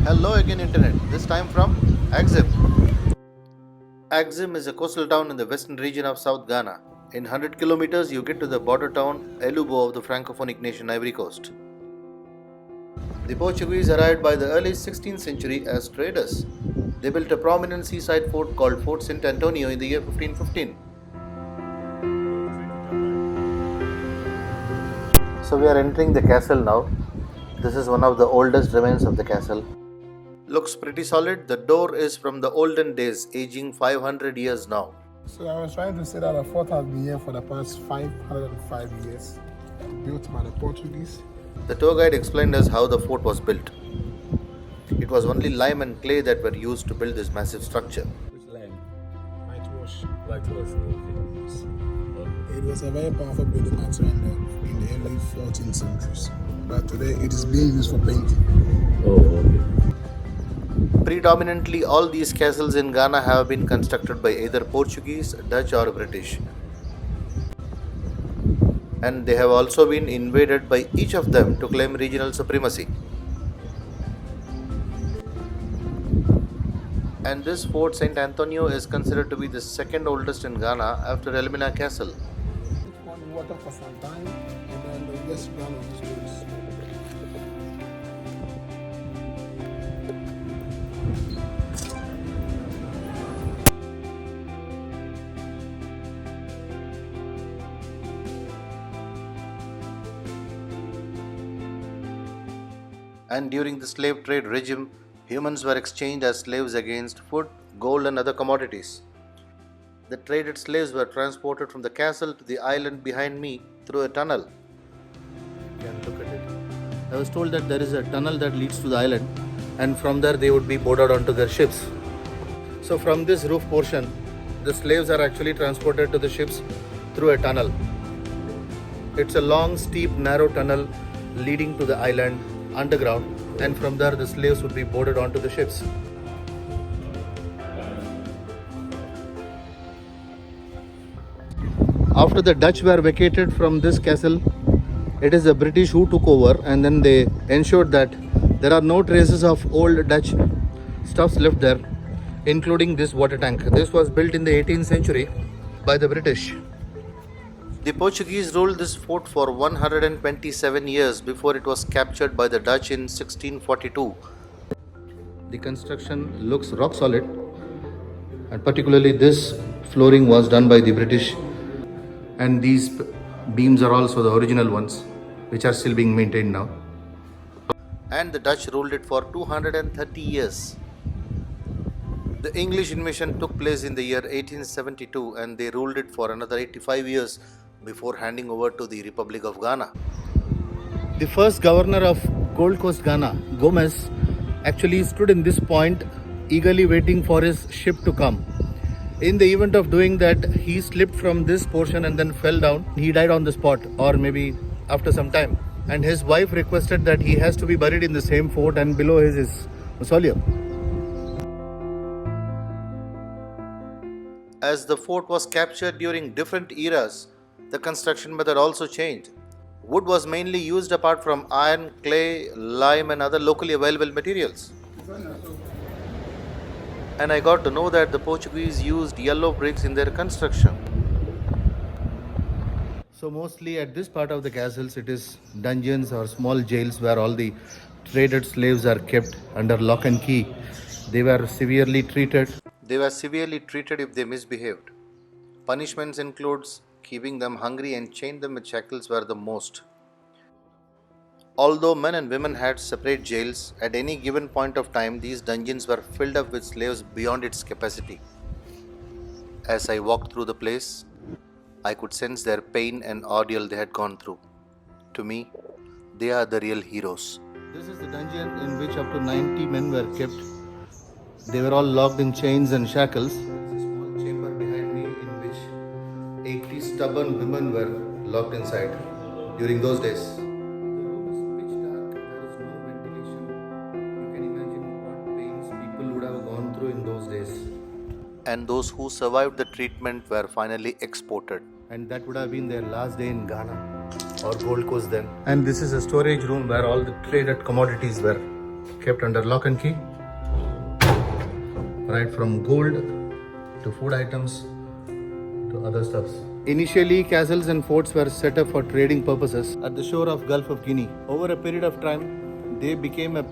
Hello again internet, this time from Axim. Axim is a coastal town in the western region of South Ghana. In 100 kilometers you get to the border town Elubo of the Francophonic nation Ivory Coast. The Portuguese arrived by the early 16th century as traders. They built a prominent seaside fort called Fort Saint Antonio in the year 1515. So we are entering the castle now. This is one of the oldest remains of the castle. Looks pretty solid. The door is from the olden days, aging 500 years now. So I was trying to say that the fort has been here for the past 505 years, built by the Portuguese. The tour guide explained us how the fort was built. It was only lime and clay that were used to build this massive structure. Which line? Whitewash. Whitewash. Okay. It was a very powerful building material in the early 14th centuries, but today it is being used for painting. Oh, okay. Predominantly, all these castles in Ghana have been constructed by either Portuguese, Dutch, or British. And they have also been invaded by each of them to claim regional supremacy. And this Fort Saint Antonio is considered to be the second oldest in Ghana after Elmina Castle. It won water for some time, and then the west ground of this place. And during the slave trade regime, humans were exchanged as slaves against food, gold, and other commodities. The traded slaves were transported from the castle to the island behind me through a tunnel. You can look at it. I was told that there is a tunnel that leads to the island, and from there they would be boarded onto their ships. So, from this roof portion, the slaves are actually transported to the ships through a tunnel. It's a long, steep, narrow tunnel leading to the island underground, and from there the slaves would be boarded onto the ships. After the Dutch were vacated from this castle, it is the British who took over, and then they ensured that there are no traces of old Dutch stuffs left there, including this water tank. This was built in the 18th century by the British. The Portuguese ruled this fort for 127 years before it was captured by the Dutch in 1642. The construction looks rock solid, and particularly this flooring was done by the British, and these beams are also the original ones, which are still being maintained now. And the Dutch ruled it for 230 years. The English invasion took place in the year 1872, and they ruled it for another 85 years before handing over to the Republic of Ghana. The first governor of Gold Coast, Ghana, Gomez, actually stood in this point eagerly waiting for his ship to come. In the event of doing that, he slipped from this portion and then fell down. He died on the spot, or maybe after some time. And his wife requested that he has to be buried in the same fort, and below his mausoleum. As the fort was captured during different eras, the construction method also changed. Wood was mainly used apart from iron, clay, lime, and other locally available materials. And I got to know that the Portuguese used yellow bricks in their construction. So mostly at this part of the castles, it is dungeons or small jails where all the traded slaves are kept under lock and key. They were severely treated. If they misbehaved. Punishments includes keeping them hungry and chained them with shackles were the most. Although men and women had separate jails, at any given point of time these dungeons were filled up with slaves beyond its capacity. As I walked through the place, I could sense their pain and ordeal they had gone through. To me, they are the real heroes. This is the dungeon in which up to 90 men were kept. They were all locked in chains and shackles. There is a small chamber behind me in which 80 stubborn women were locked inside during those days. The room is pitch dark, there is no ventilation. You can imagine what pains people would have gone through in those days. And those who survived the treatment were finally exported. And that would have been their last day in Ghana or Gold Coast then. And this is a storage room where all the traded commodities were. kept under lock and key. Right from gold to food items to other stuffs. Initially, castles and forts were set up for trading purposes at the shore of Gulf of Guinea. Over a period of time, they became a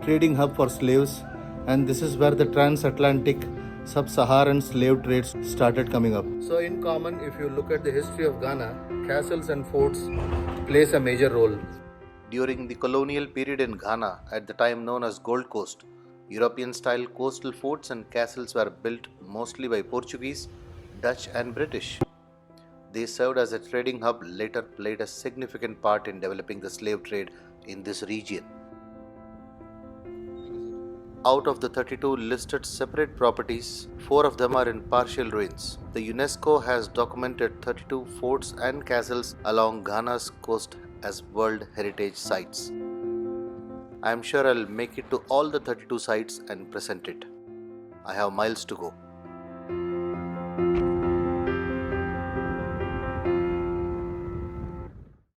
trading hub for slaves, and this is where the transatlantic sub-Saharan slave trades started coming up. So in common, if you look at the history of Ghana, castles and forts plays a major role. During the colonial period in Ghana, at the time known as Gold Coast, European-style coastal forts and castles were built mostly by Portuguese, Dutch and British. They served as a trading hub, later played a significant part in developing the slave trade in this region. Out of the 32 listed separate properties, 4 of them are in partial ruins. The UNESCO has documented 32 forts and castles along Ghana's coast as World Heritage Sites. I am sure I'll make it to all the 32 sites and present it. I have miles to go.